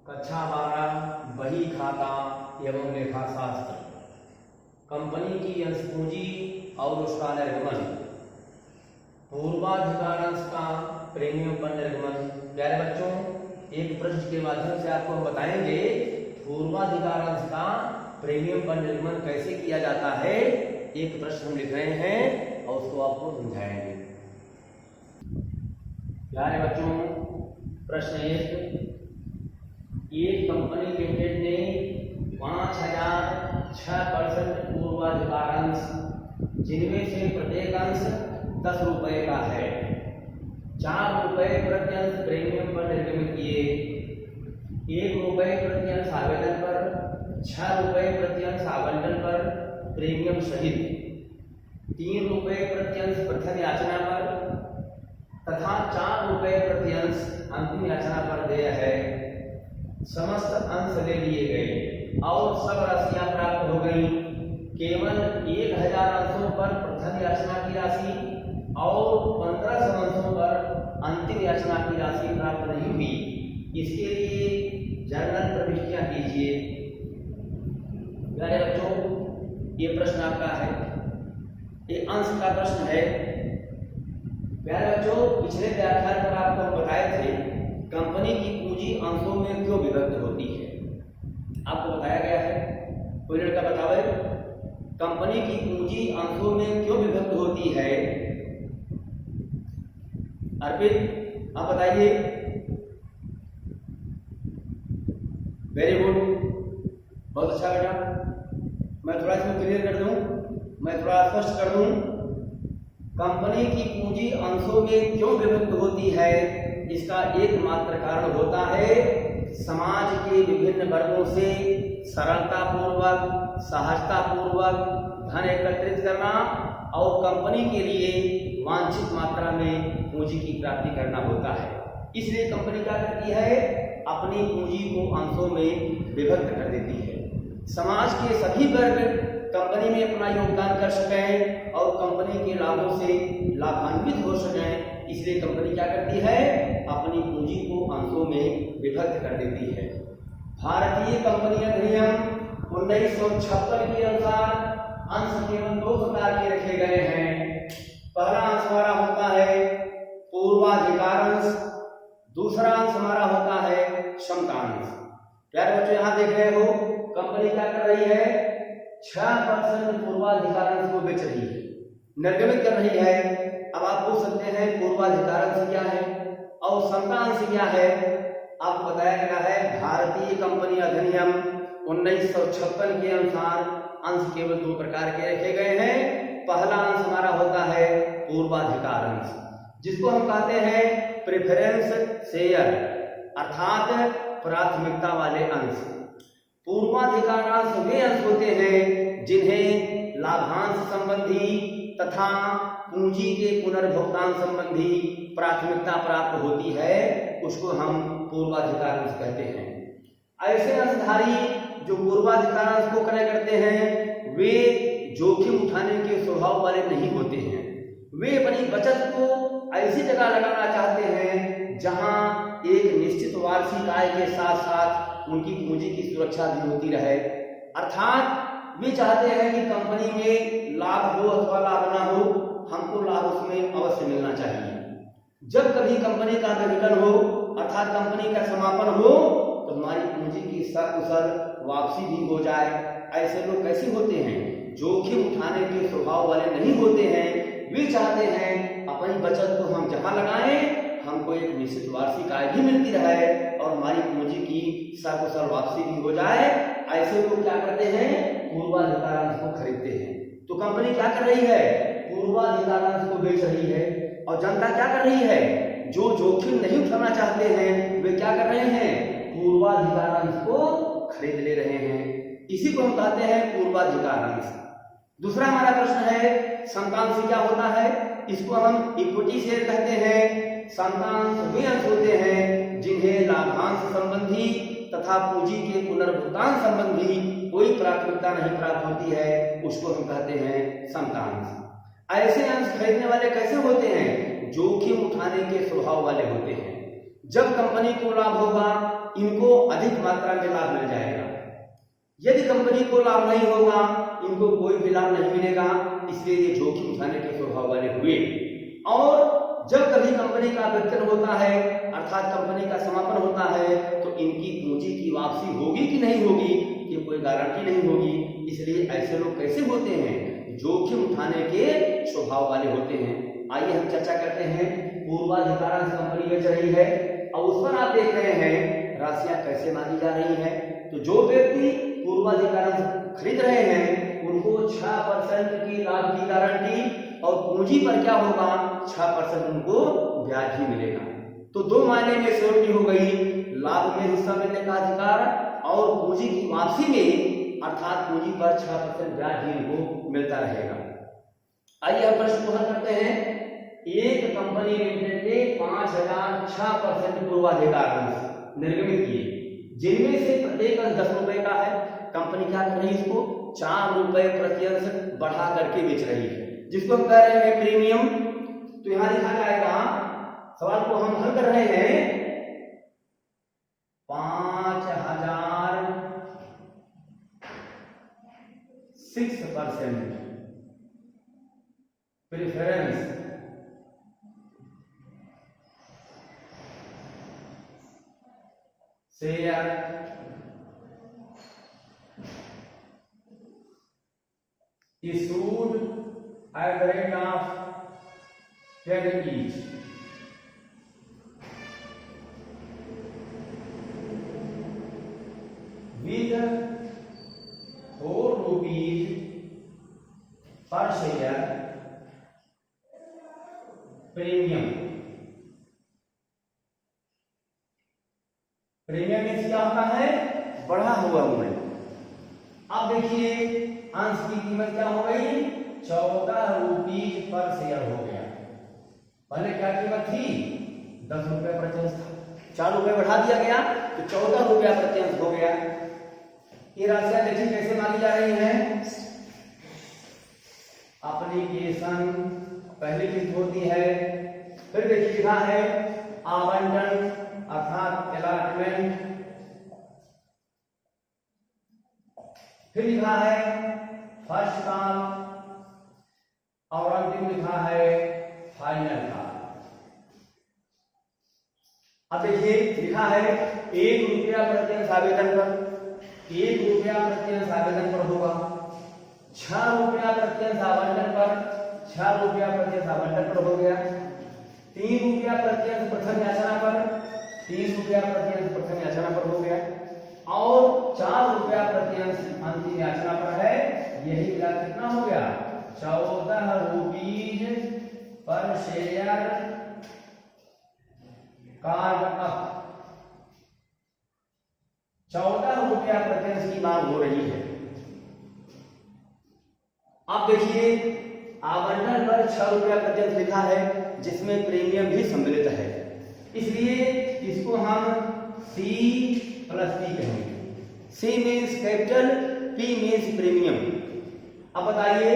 कक्षा 12 बही खाता एवं लेखा शास्त्र। कंपनी की अंश पूंजी और उसका निर्गमन, पूर्वाधिकार अंश का प्रीमियम पर निर्गमन। प्यारे बच्चों, एक प्रश्न के माध्यम से आपको हम बताएंगे पूर्वाधिकार अंश का प्रीमियम पर निर्गमन कैसे किया जाता है। एक प्रश्न हम लिख रहे हैं और उसको आपको समझाएंगे। प्यारे बच्चों, प्रश्न एक कंपनी लिमिटेड ने 5006% पूर्वाधिकार अंश, जिनमें से प्रत्येक अंश 10 रुपए का है, 4 रुपए प्रति अंश प्रीमियम पर निर्गमित किए। 1 रुपए प्रति अंश आवेदन पर, 6 रुपए प्रति अंश आवंटन पर प्रीमियम सहित, 3 रुपए प्रति अंश प्रथम याचना पर तथा 4 रुपए प्रति अंश अंतिम याचना पर देय है। समस्त अंश ले लिए गए और सब राशियां प्राप्त हो गई। केवल 1000 अंशों पर प्रथम याचना की राशि और 1500 अंशों पर अंतिम याचना की राशि प्राप्त नहीं हुई। इसके लिए जर्नल प्रविष्टियां कीजिए। प्यारे बच्चों, ये प्रश्न आपका है, ये अंश का प्रश्न है। प्यारे बच्चों, पिछले व्याख्यान पर आपको हम बताए थे कंपनी की पूंजी अंशों में क्यों विभक्त होती है। आपको बताया गया है, कोई लड़का बतावे कंपनी की पूंजी अंशों में क्यों विभक्त होती है। अर्पित, आप बताइए। वेरी गुड, बहुत अच्छा बेटा। मैं थोड़ा इसमें क्लियर कर दूं, मैं थोड़ा स्पष्ट कर दूं। कंपनी की पूंजी अंशों में क्यों विभक्त होती है, इसका एकमात्र कारण होता है समाज के विभिन्न वर्गों से सरलता पूर्वक, सहजता पूर्वक धन एकत्रित करना और कंपनी के लिए वांछित मात्रा में पूंजी की प्राप्ति करना होता है। इसलिए कंपनी क्या करती है, अपनी पूंजी को अंशों में विभक्त कर देती है। समाज के सभी वर्ग कंपनी में अपना योगदान कर सकें और कंपनी के लाभों से लाभान्वित हो सकें, इसलिए कंपनी क्या करती है, अपनी पूंजी को अंशों में विभक्त कर देती है। भारतीय कंपनी अधिनियम 1956 के अनुसार अंश केवल 2 प्रकार के रखे गए हैं। पहला अंश हमारा होता है पूर्वाधिकार अंश, दूसरा अंश हमारा होता है क्षमता अंश। प्यारे बच्चों, यहां देख रहे हो कंपनी क्या कर रही है, 6% पूर्वाधिकार अंश को बेच रही है, निर्गमित कर रही है। अब आप पूछ सकते हैं पूर्वाधिकार अंश क्या है और क्षमता अंश क्या है। आपको बताया गया है भारतीय कंपनी अधिनियम 1956 के अनुसार अंश केवल 2 प्रकार के रखे गए हैं। पहला अंश हमारा होता है पूर्वाधिकार अंश, जिसको हम कहते हैं प्रेफरेंस शेयर, अर्थात प्राथमिकता वाले अंश। पूर्वाधिकार अंश वे अंश होते हैं जिन्हें लाभांश संबंधी तथा पूंजी के पुनर्भुगतान संबंधी प्राथमिकता प्राप्त होती है, उसको हम पूर्वाधिकार अंश कहते हैं। ऐसे अंशधारी जो पूर्वाधिकार अंश को क्रय करते हैं, वे जोखिम उठाने के स्वभाव वाले नहीं होते हैं। वे अपनी बचत को ऐसी जगह लगाना चाहते हैं जहां एक निश्चित वार्षिक आय के साथ साथ उनकी पूंजी की सुरक्षा भी होती रहे। अर्थात वे चाहते हैं कि कंपनी में लाभ हो अथवा लाभ ना हो, हमको लाभ उसमें अवश्य मिलना चाहिए। जब कभी कंपनी का विघटन हो अर्थात कंपनी का समापन हो तो हमारी पूंजी की सकुशल वापसी भी हो जाए। ऐसे लोग कैसे होते हैं, जोखिम उठाने के स्वभाव वाले नहीं होते हैं। वे चाहते हैं अपनी बचत को हम जहां लगाएं, हमको एक निश्चित वार्षिक आय भी मिलती रहे और हमारी पूंजी की सकुशल वापसी भी हो जाए। ऐसे लोग क्या करते हैं, पूर्वाधिकार अंश को खरीदते हैं। तो कंपनी क्या कर रही है, पूर्वाधिकार अंश को बेच रही है। और जनता क्या कर रही है, जो जोखिम नहीं उठाना चाहते हैं, वे क्या कर रहे हैं, पूर्वाधिकार अंश को खरीद ले रहे हैं। इसी को हम कहते हैं पूर्वाधिकार अंश। दूसरा हमारा प्रश्न है क्षमता अंश क्या होता है। इसको हम इक्विटी शेयर कहते हैं। क्षमता अंश वे अंश होते हैं जिन्हें लाभांश संबंधी तथा पूंजी के पुनर्भुगतान संबंधी कोई प्राथमिकता नहीं प्राप्त होती है, उसको हम कहते हैं क्षमता अंश। ऐसे अंश खरीदने वाले कैसे होते हैं, जोखिम उठाने के स्वभाव वाले होते हैं। जब कंपनी को लाभ होगा, इनको अधिक मात्रा में लाभ मिल जाएगा। यदि कंपनी को लाभ नहीं होगा, इनको कोई भी लाभ नहीं मिलेगा, इसलिए ये जोखिम उठाने के स्वभाव वाले हुए। और जब कभी कंपनी का वितरण होता है अर्थात कंपनी का समापन होता है तो इनकी पूंजी की वापसी होगी कि नहीं होगी, ये कोई गारंटी नहीं होगी। इसलिए ऐसे लोग कैसे होते हैं, जोखिम उठाने के स्वभाव वाले होते हैं। आइए हम चर्चा करते हैं। पूर्वाधिकारांश कंपनी बेच रही है और उस पर आप देख रहे हैं राशियां कैसे मांगी जा रही हैं। तो जो व्यक्ति पूर्वाधिकारांश खरीद रहे हैं उनको 6% की लाभ की गारंटी और पूंजी पर क्या होगा, 6% उनको ब्याज ही मिलेगा। तो दो मायने में श्योरिटी हो गई, लाभ में हिस्सा मिलने का अधिकार और पूंजी की वापसी में अर्थात पूंजी पर 6% ब्याज ही इनको मिलता रहेगा। आइए हम प्रश्न को हल करते हैं। एक कंपनी लिमिटेड ने 5000 6% पूर्वाधिकार अंश निर्गमित किए, जिनमें से प्रत्येक अंश 10 रुपए का है। कंपनी क्या कर रही है, इसको 4 रुपए प्रति अंश बढ़ा करके बेच रही है, जिसको हम कह रहे हैं प्रीमियम। तो यहां लिखा जाएगा, सवाल को हम हल कर रहे हैं, 5000 6% preference share issued at the rate of 10 each with 4 rupees per share premium. Premium means क्या होता है, बढ़ा हुआ मूल्य। अब देखिए अंश की कीमत क्या हो गई, 14 रुपीज पर शेयर हो गया। पहले क्या कीमत थी, 10 रुपए प्रति अंश था, 4 रुपए बढ़ा दिया गया तो 14 रुपया प्रति अंश हो गया। ये राशियां देखिए कैसे मांगी जा रही है। एप्लीकेशन पहली किस्त होती है, फिर देखिए लिखा है आवंटन अर्थात अलॉटमेंट, फिर लिखा है फर्स्ट काम और अंतिम लिखा है फाइनल काम। अब देखिए लिखा है 1 रुपया प्रति अंश आवेदन पर, 1 रुपया प्रति अंश आवेदन पर होगा, 6 रुपया प्रति अंश आवंटन पर, 6 रुपया प्रति अंश आवंटन पर हो गया, 3 रुपया प्रति अंश प्रथम याचना पर, 3 रुपया प्रति अंश प्रथम याचना पर हो गया और 4 रुपया प्रति अंश अंतिम याचना पर है। यही मिला कितना हो गया, 14 rupees per share card up. 14 रुपया प्रति अंश की मांग हो रही है। आप देखिए आवंटन पर 6 रुपया प्रति अंश लिखा है, जिसमें प्रीमियम भी सम्मिलित है, इसलिए इसको हम C+P कहेंगे। C means capital, P means premium. अब बताइए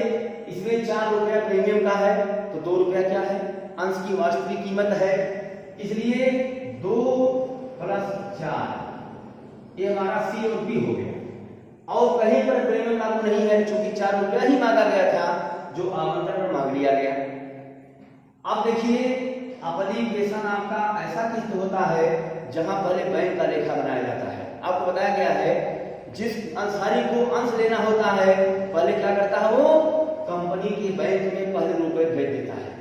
इसमें 4 रुपया प्रीमियम का है तो 2 रुपया क्या है, अंश की वास्तविक कीमत है, इसलिए 2 + 4 ये हमारा C और P हो गया। और कहीं पर प्रीमियम लागू नहीं है, चूंकि 4 रुपया ही मांगा गया था जो आवंटन पर मांग लिया गया। अब देखिए एप्लीकेशन आपका ऐसा किस्त होता है जहां पहले बैंक का लेखा बनाया जाता है। आपको बताया गया है जिस अंशधारी को अंश लेना होता है पहले क्या करता है, वो कंपनी के बैंक में पहले रुपए भेज देता है,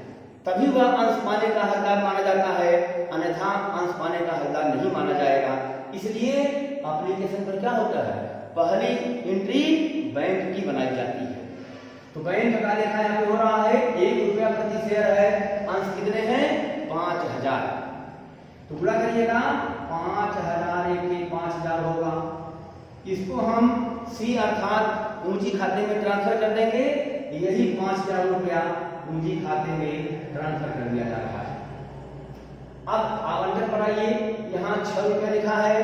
तभी वह अंश पाने का हकदार माना जाता है, अन्यथा अंश पाने का हकदार नहीं माना जाएगा। इसलिए एप्लीकेशन पर क्या होता है, पहली एंट्री बैंक की बनाई जाती है। तो बैंक का लेखा यहाँ पे हो रहा है, 1 रुपया प्रति शेयर है, अंश कितने हैं 5000, तो गुणा करिएगा 5000 1 5000 होगा। इसको हम C अर्थात पूंजी खाते में ट्रांसफर कर देंगे, यही 5000 रुपया पूंजी खाते में ट्रांसफर कर दिया जा रहा है। अब आवंटन पर आइए, यहाँ 6 रुपया लिखा है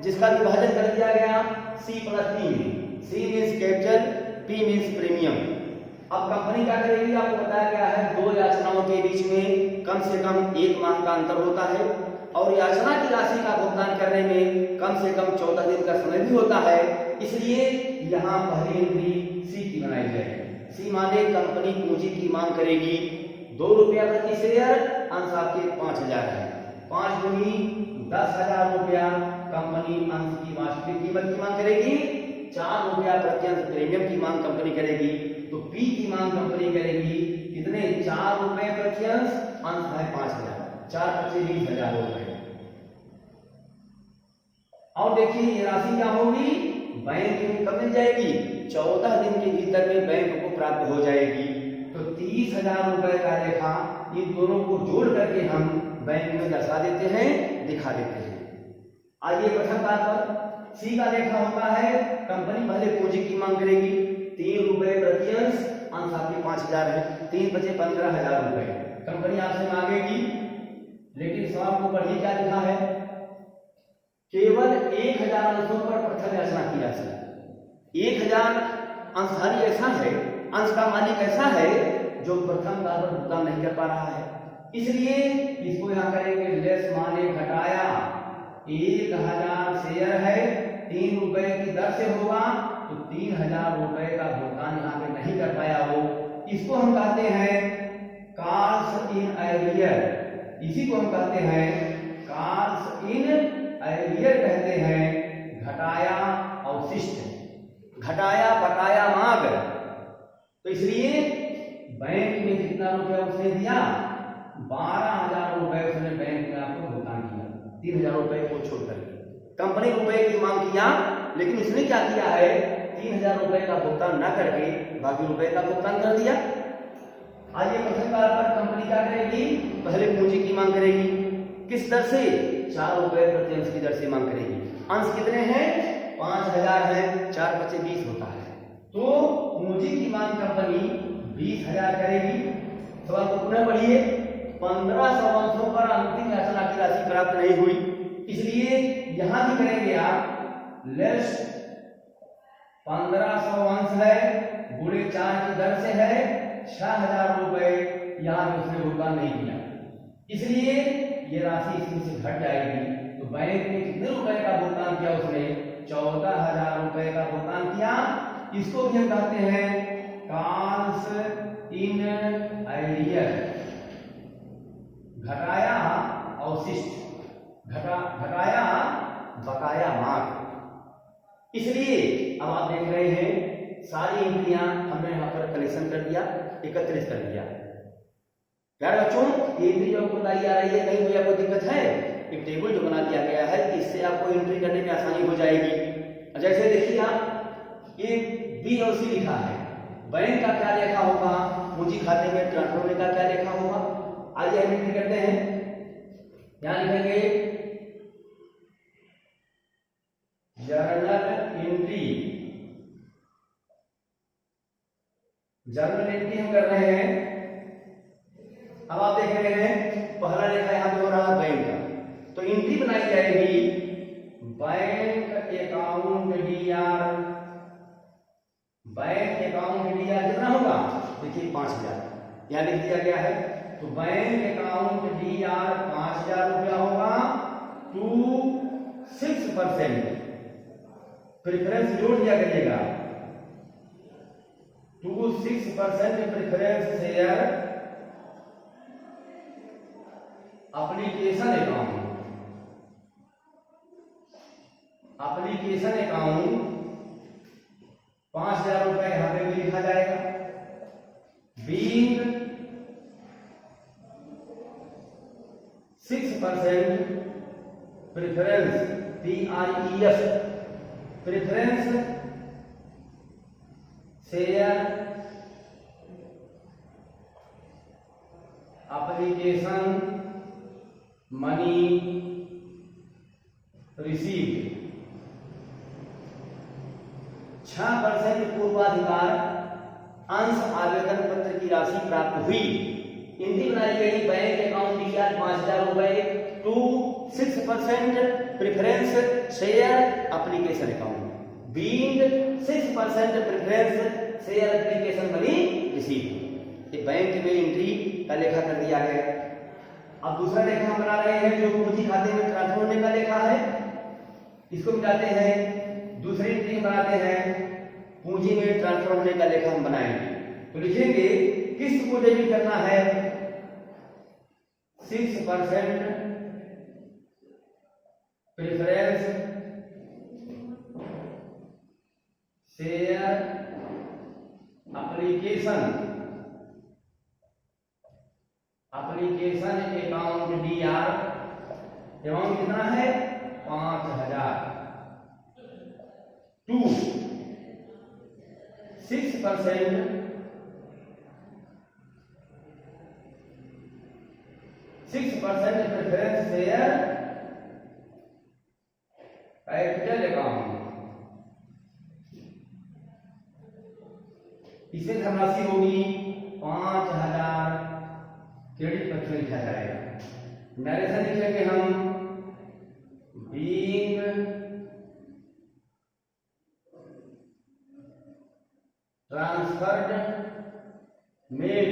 जिसका विभाजन कर दिया गया C+P में। C means capital, P means premium. अब कंपनी क्या करेगी, आपको बताया गया है 2 याचनाओं के बीच में कम से कम 1 माह का अंतर होता है और याचना की राशि का भुगतान करने में कम कम से कम 14 दिन का समय भी होता है, इसलिए यहाँ पहली एंट्री सी की बनाई जाएगी। सी माने कंपनी पूंजी की मांग करेगी 2 रुपया प्रति शेयर, अंश आपके 5000 है, 5 दूनी 10,000 रुपया कंपनी अंश की वास्तविक कीमत की मांग करेगी, 4 रुपया प्रति अंश प्रीमियम की मांग कंपनी करेगी। तो पी की मांग कंपनी करेगी कितने, 4 रुपए प्रति अंश है 5000, 4 पच्चीस 20,000 रुपए। और देखिए ये राशि क्या होगी, बैंक में कब मिल जाएगी, 14 दिन के भीतर में बैंक को प्राप्त हो जाएगी। तो 30,000 रुपए का लेखा इन दोनों को जोड़ करके हम बैंक में दर्शा देते हैं, दिखा देते हैं। आइए प्रथम बात पर सी का लेखा होता है, कंपनी पहले पूंजी की मांग करेगी 3 रुपए प्रति अंश आपके 5000 है, 3 बचे 15,000 रुपए कंपनी आपसे मांगेगी। लेकिन सवाल को पढ़िए क्या लिखा है, केवल 1000 अंशों पर प्रथम याचना की जा सकती। 1000 अंशधारी ऐसा है, अंश का मालिक ऐसा है जो प्रथम दान पर भुगतान नहीं कर पा रहा है, इसलिए इसको यहाँ करेंगे लेस माने घटाया 1000 शेयर है, 3 रुपए की दर से होगा, तो 3000 रुपए का भुगतान यहाँ पे नहीं कर पाया हो, इसको हम कहते हैं कॉल्स इन एरियर। इसी को हम कहते हैं कॉल्स इन एरियर कहते हैं, घटाया अवशिष्ट, घटाया बकाया मांग। तो इसलिए बैंक में कितना रुपया उसने दिया, 12,000 रुपए उसने बैंक में आपको भुगतान किया, 3,000 रुपए को छोड़ करके। कंपनी रुपए की मांग किया, लेकिन इसने क्या किया है, 3,000 रुपए का भुगतान न करके बाकी रुपए का भुगतान कर दिया। आइए प्रथम बार पर कंपनी क्या करेगी, पहले पूंजी की मांग करेगी, किस दर से, 4 रुपए प्रति अंश की दर से मांग करेगी। अंश कितने हैं, 5000 है, 4 बचे 20 होता है, तो पूंजी की मांग कंपनी 20,000 करेगी। सवाल को पुनः पढ़िए, 1500 अंशों पर अंतिम याचना की राशि प्राप्त नहीं हुई, इसलिए यहां भी करेंगे आप लेस 1500 अंश है गुणे 4 की दर से है 6000 रुपए, यहां भी उसने भुगतान नहीं किया, इसलिए ये राशि इसमें से घट जाएगी। तो बैंक ने कितने रुपए का भुगतान किया, उसने 14,000 रुपए का भुगतान किया। इसको भी हम कहते हैं कॉल्स इन एरियर, घटाया अवशिष्ट, घटाया बकाया मांग। इसलिए अब आप देख रहे हैं सारी एंट्रियां हमने यहाँ पर कलेक्शन कर दिया, एकत्रित कर दिया। प्यारे बच्चों, ये एंट्री जो आपको बताई आ रही है, कहीं कोई आपको दिक्कत है, एक टेबल जो बना दिया गया है, इससे आपको एंट्री करने में आसानी हो जाएगी। जैसे देखिए आप, ये बी और सी लिखा है, बैंक का क्या लेखा होगा, पूंजी खाते में ट्रांसफर होने का क्या लेखा होगा। आइए हम एंट्री करते हैं, यहां लिखेंगे जर्नल एंट्री। जर्नल एंट्री हम कर रहे हैं। अब आप देख रहे हैं पहला लेखा यहां पे हो रहा है बैंक का, तो एंट्री बनाई जाएगी bank account D R. Bank account D R कितना होगा, देखिए 5000 यहां लिख दिया गया है। तो बैंक अकाउंट डीआर 5000 रुपया होगा, टू 6% प्रेफरेंस जोड़ दिया करिएगा, to 6% preference share application account. Application account 5000 रुपए यहां पे भी लिखा जाएगा। Being 6% preference, PREF preference share application money received. 6% पूर्वाधिकार अंश आवेदन पत्र की राशि प्राप्त हुई। एंट्री बनाई गई बैंक अकाउंट डीआर 5000 रुपए, to 6% preference share application account, being 6% preference share application money received. ये बैंक में एंट्री का लेखा कर दिया गया। अब दूसरा लेखा हम बना रहे हैं जो पूंजी खाते में ट्रांसफर होने का लेखा है। इसको मिटाते हैं, दूसरी एंट्री बनाते हैं, पूंजी में ट्रांसफर होने का लेखा हम बनाएंगे। तो लिखेंगे किस्त को डेबिट करना है 6% preference share application account DR। Amount कितना है 5000 to 6% preference share capital account. इसमें धनराशि होगी 5000 क्रेडिट पक्ष में लिखा जाएगा। नरेशन लिखेंगे हम बीइंग ट्रांसफर्ड मेड,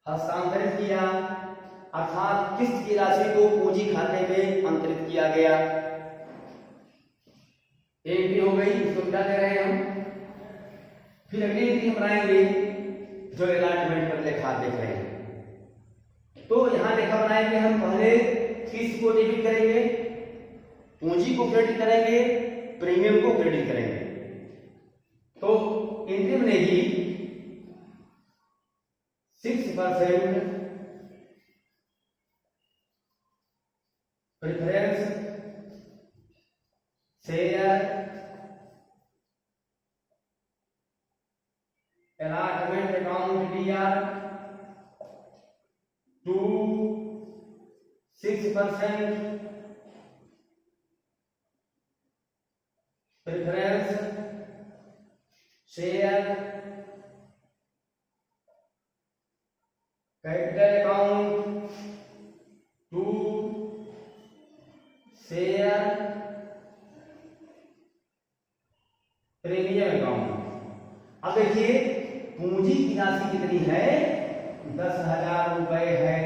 हस्तांतरित किया, अर्थात किस्त की राशि को पूंजी खाते में अंतरित किया गया। एंट्री हो गई, इसको मिटा दे रहे हैं हम। फिर अगली एंट्री हम बनाएंगे जो अलॉटमेंट पर लेखा देख रहे हैं। तो यहां लेखा बनाएंगे हम, पहले किस्त को डेबिट करेंगे, पूंजी को क्रेडिट करेंगे, प्रीमियम को क्रेडिट करेंगे। तो एंट्री बनेगी 6% preference share allotment account DR to 6% preference share capital account to share premium account. अब देखिए पूंजी की राशि कितनी है 10,000 रुपए है,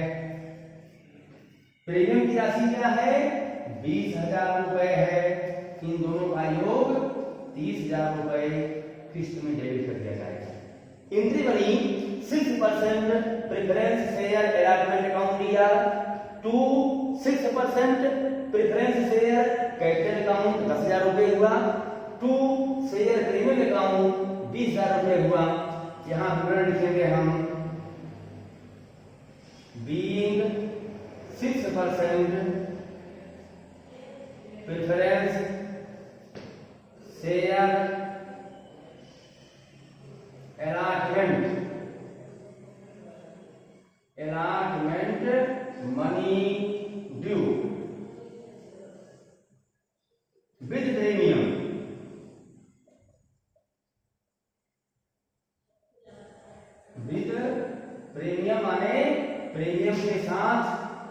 प्रीमियम की राशि क्या है 20,000 रुपए है। इन दोनों का योग 30,000 रुपए किस्त में डेबिट कर दिया जाएगा। एंट्री बनी 6% preference share allotment account DR to 6% preference share capital account 10,000 रुपए हुआ, टू शेयर प्रीमियम अकाउंट 20,000 रुपए हुआ। यहां विवरण लिखेंगे हम being 6% preference share allotment money due with premium. With premium माने प्रीमियम के साथ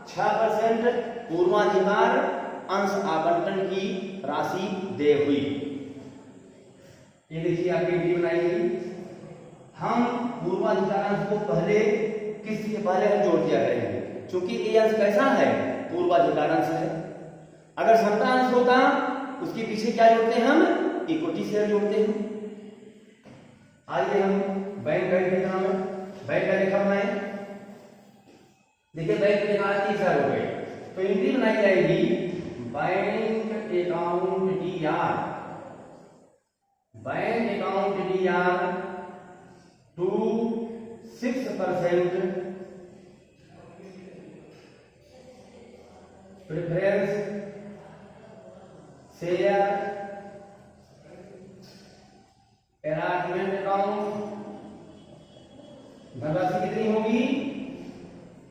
6% पूर्वाधिकार अंश आवंटन की राशि दे हुई। ये देखिए आपकी एंट्री बनाई गई। हम पूर्वाधिकार अंश को पहले किस्त के पहले हम जोड़ दिया करेंगे, क्योंकि ये अंश कैसा है पूर्वाधिकार अंश है। अगर समता अंश होता उसके पीछे क्या जोड़ते हैं हम इक्विटी शेयर जोड़ते हैं। आइए हम बैंक का लेखा बनाए। देखिए बैंक का लेखा 30,000 रुपए, तो एंट्री बनाई जाएगी bank account DR to 6% preference share allotment account. धनराशि कितनी होगी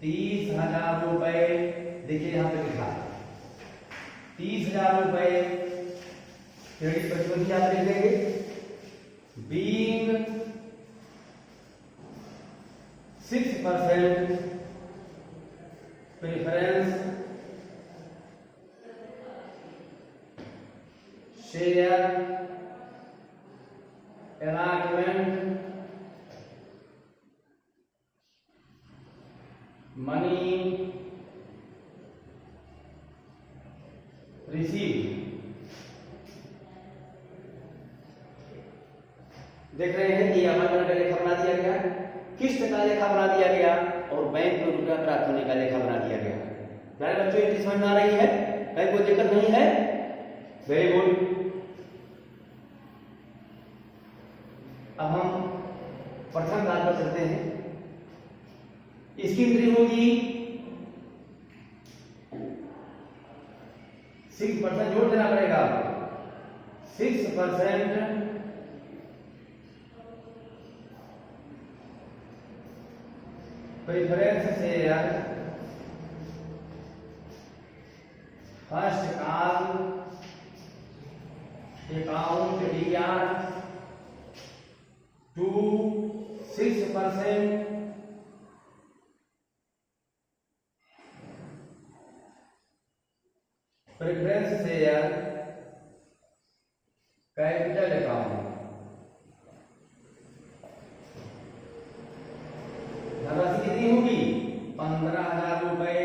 30,000 रुपए। देखिए यहां पे लिखा 30,000 रुपए क्रेडिट पर क्या लिख देंगे being 6% preference share allotment money receive. देख रहे हैं ये अमाउंट का लेखा बना दिया गया, किस्त का लेखा बना दिया गया और बैंक में रुपया प्राप्त होने का लेखा बना दिया गया। प्यारे बच्चों एंट्री समझ में आ रही है? कहीं कोई दिक्कत नहीं है? Very good. अब हम प्रथम काल पर चलते हैं। इसकी एंट्री होगी 6% जोड़ देना पड़ेगा आपको। 6% preference share first call account DR to 6% preference share capital account. धनराशि कितनी होगी? 15,000 रुपए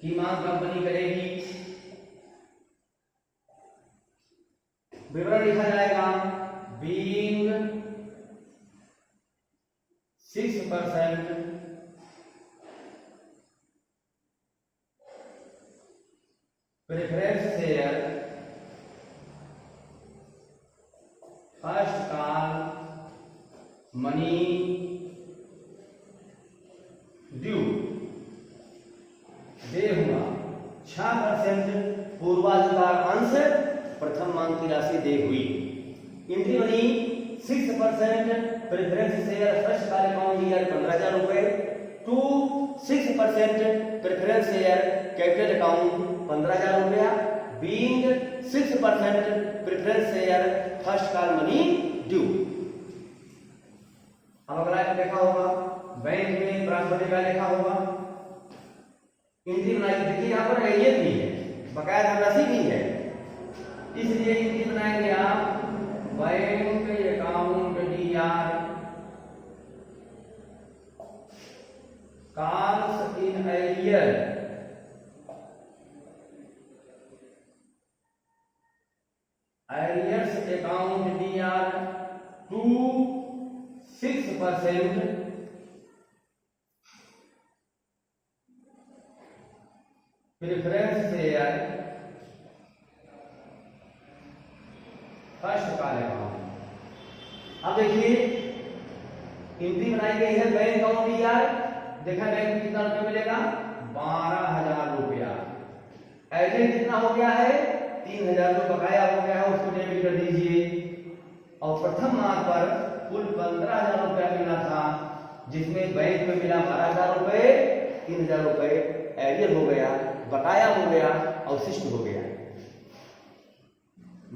की मांग कंपनी करेगी। विवरण लिखा जाएगा being 6% preference share first call money due दे हुआ 6% पूर्वाधिकार अंश प्रथम मांग की राशि दे हुई। एंट्री बनी 6% preference share first call account year 15,000 रुपए to 6% preference share capital account 15,000 रुपया being 6% preference share first call money due. अब अगला देखा होगा बैंक में प्राप्त होने का लेखा होगा। एंट्री बनाई, देखिए यहाँ पर एरियर भी है, बकाया धनराशि भी है, इसलिए एंट्री बनाएंगे आप bank account DR calls in arrear arrears account DR to 6% preference share first call account. अब देखिए एंट्री बनाई गई है बैंक अकाउंट डीआर। देखा बैंक में कितना रुपया मिलेगा? 12,000 रुपया। एजेंट कितना हो गया है? 3,000 जो बकाया हो गया है उसको डेबिट कर दीजिए। और प्रथम मांग पर कुल 15,000 रुपया मिला था, जिसमें बैंक में मिला 12,000 रुपए, 3,000 रुपए एरियर हो गया, बकाया हो गया, अवशिष्ट हो गया।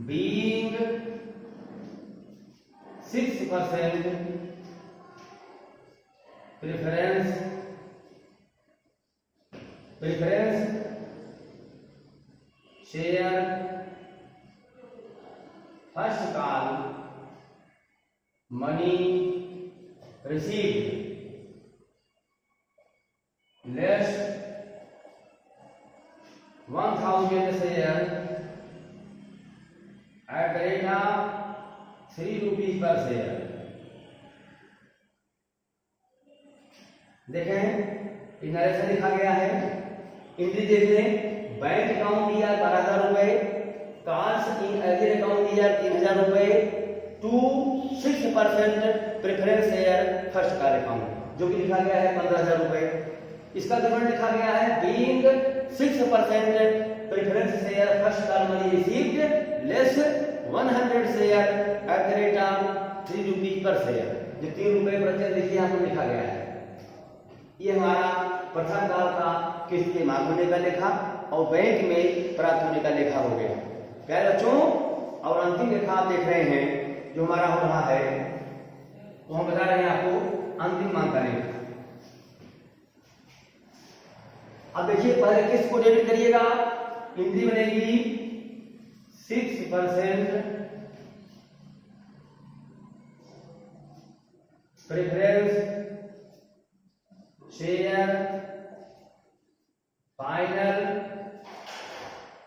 Being 6% preference share first call money receive less 1,000 share at the rate of 3 rupees per share. देखें नरेशन लिखा गया है। एंट्री देख लें बैंक अकाउंट दिया 12,000 रुपए, कार्ड्स इन एरियर अकाउंट दिया 3,000 रुपए to 6% preference share first call account, जो कि लिखा गया है 15,000 रुपए। इसका विवरण लिखा गया है being 6% preference share first call money received less 100 share at the rate of 3 rupees per share, जो 3 रुपए प्रति देखिए यहाँ पर लिखा गया है। ये हमारा प्रथम काल का किस्त के मांग होने का लेखा और बैंक में प्राप्त होने का लेखा हो गया। प्यारे बच्चों, और अंतिम लेखा आप देख रहे हैं जो हमारा हो रहा है, तो हम बता रहे हैं आपको अंतिम मांग का लेखा। अब देखिए पहले किस्त को डेबिट करिएगा। एंट्री बनेगी 6% preference share final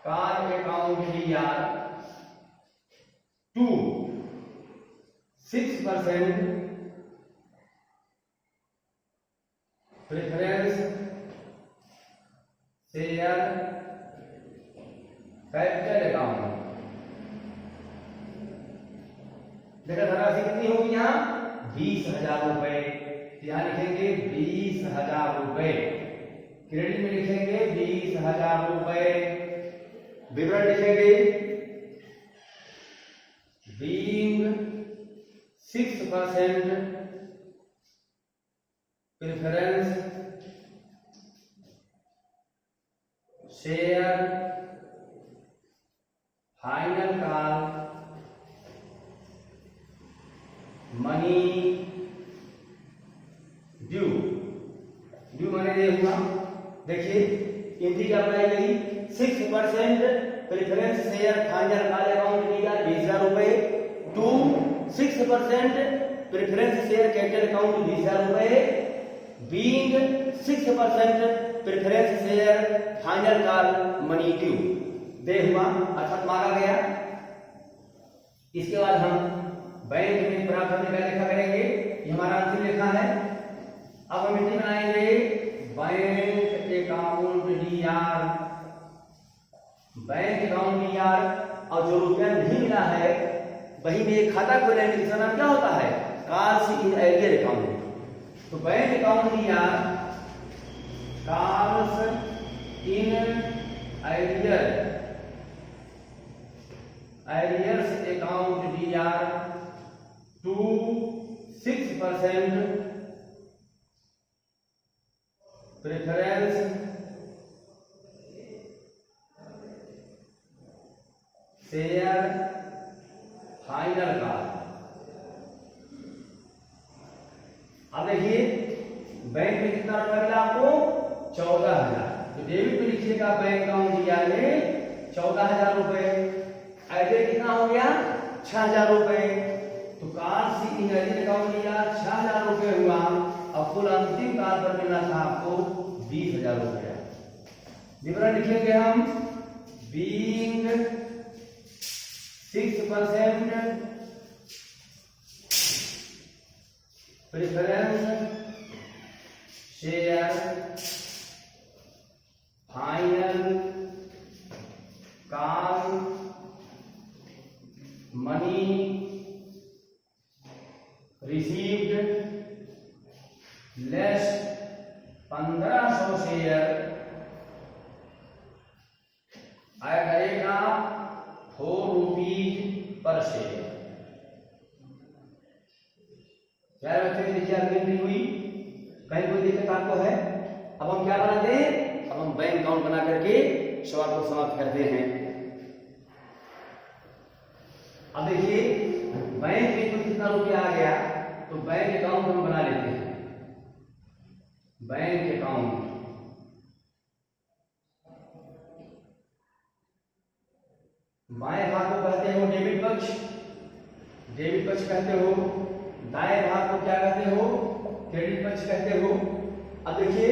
call account DR to 6% preference share capital account. देखा धनराशि कितनी होगी यहाँ 20,000 रुपए। यहाँ लिखेंगे 20,000 रुपए, क्रेडिट में लिखेंगे 20,000 रुपए, विवरण लिखेंगे being 6% preference share final call money due. Due मैंने दे हुआ, देखिए एंट्री क्या बनाई गई 6% preference share final call account DR 20,000 रुपए to 6% preference share capital account 20,000 रुपए being 6% preference share final call money due दे हुआ, अर्थात मांगा गया। इसके बाद हम बैंक में प्राप्त होने का लेखा करेंगे, ये हमारा अंतिम लेखा है। अब हम एंट्री बनाएंगे bank account DR, bank account DR, और जो रुपया नहीं मिला है वही में एक खाता खोलेंगे जिसका नाम क्या होता है कार्स इन एरियर अकाउंट। तो bank account DR cars in arrears account DR to 6% preference share final call. अब देखिए बैंक में कितना रुपया मिला आपको 14,000, तो डेबिट में लिखिएगा बैंक अकाउंट DR में 14,000 रुपए। एडिट कितना हो गया 6,000 रुपए, तो cars in arrear account DR 6,000 रुपए हुआ। अब कुल अंतिम काल पर मिलना था आपको 20,000 रुपया। विवरण लिखेंगे हम being 6% preference share final call money received less 1500 share आया करेगा 4 रुपीज पर शेयर। क्या बच्चे देखिए अगली हुई, कहीं कोई दिक्कत आपको है? अब हम क्या बनाते हैं, अब हम बैंक अकाउंट बना करके सवाल को समाप्त करते हैं। अब देखिए बैंक में तो कितना रुपया आ गया, तो बैंक अकाउंट हम बना लेते हैं। बैंक अकाउंट बाएं भाग को कहते हो डेबिट पक्ष, डेबिट पक्ष कहते हो। दाएं भाग को क्या कहते हो क्रेडिट पक्ष कहते हो। अब देखिए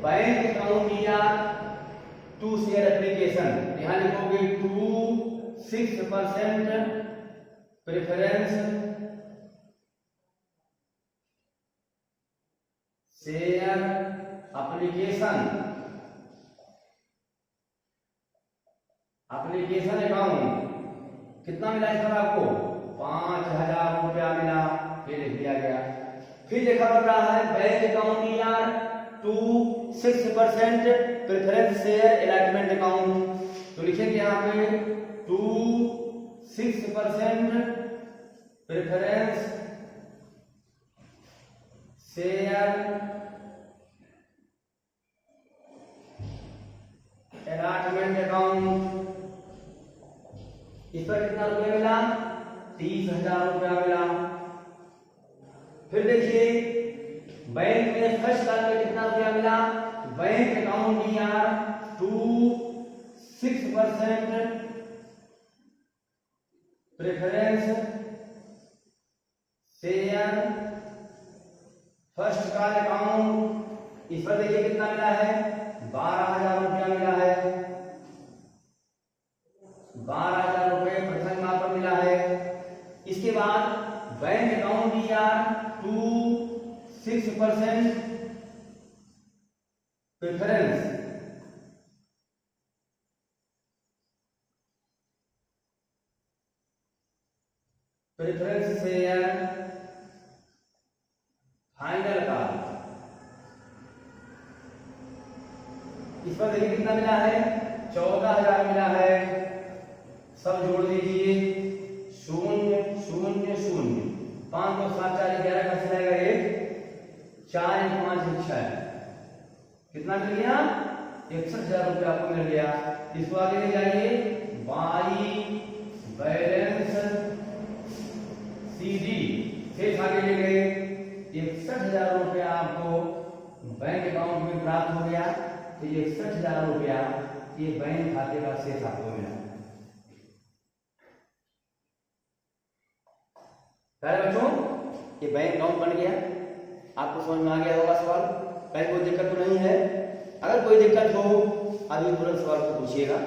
bank account DR to share application, यहां लिखोगे to 6% preference share application account कितना मिला इस बार आपको 5,000 रुपया मिला, ये लिख दिया गया। फिर लिखा पड़ रहा है bank account DR to 6% preference share allotment account, तो लिखेंगे यहाँ पे to 6% preference share allotment account. इस पर कितना रुपया मिला 30,000 रुपया मिला। फिर देखिए बैंक में फर्स्ट साल में कितना रुपया मिला, bank account DR to 6% preference share first call account, इस पर देखिए कितना मिला है 12,000 रुपया मिला है। 12,000 रुपये प्रथम माह पर मिला है। इसके बाद bank account ER to 6% preference, preference share final का, इस पर देखिए कितना मिला है, 14,000 मिला है। सब जोड़ दीजिए, 0 0 0, 5 2 7 4 11 का चलेगा 1, 4 1 5 6, कितना मिल गया, 61,000 रुपये आपको मिल गया। इसको आगे ले जाइए, बाई बैलेंस सीडी, फिर आगे ले गए, 61,000 रुपया आपको बैंक अकाउंट में प्राप्त हो गया। तो 61,000 रुपया ये बैंक खाते का शेष आपको मिला। बच्चों ये बैंक अकाउंट बन गया, आपको समझ में आ गया होगा सवाल, कहीं कोई दिक्कत तो नहीं है। अगर कोई दिक्कत हो अभी तुरंत सवाल को पूछिएगा।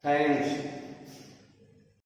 थैंक्स।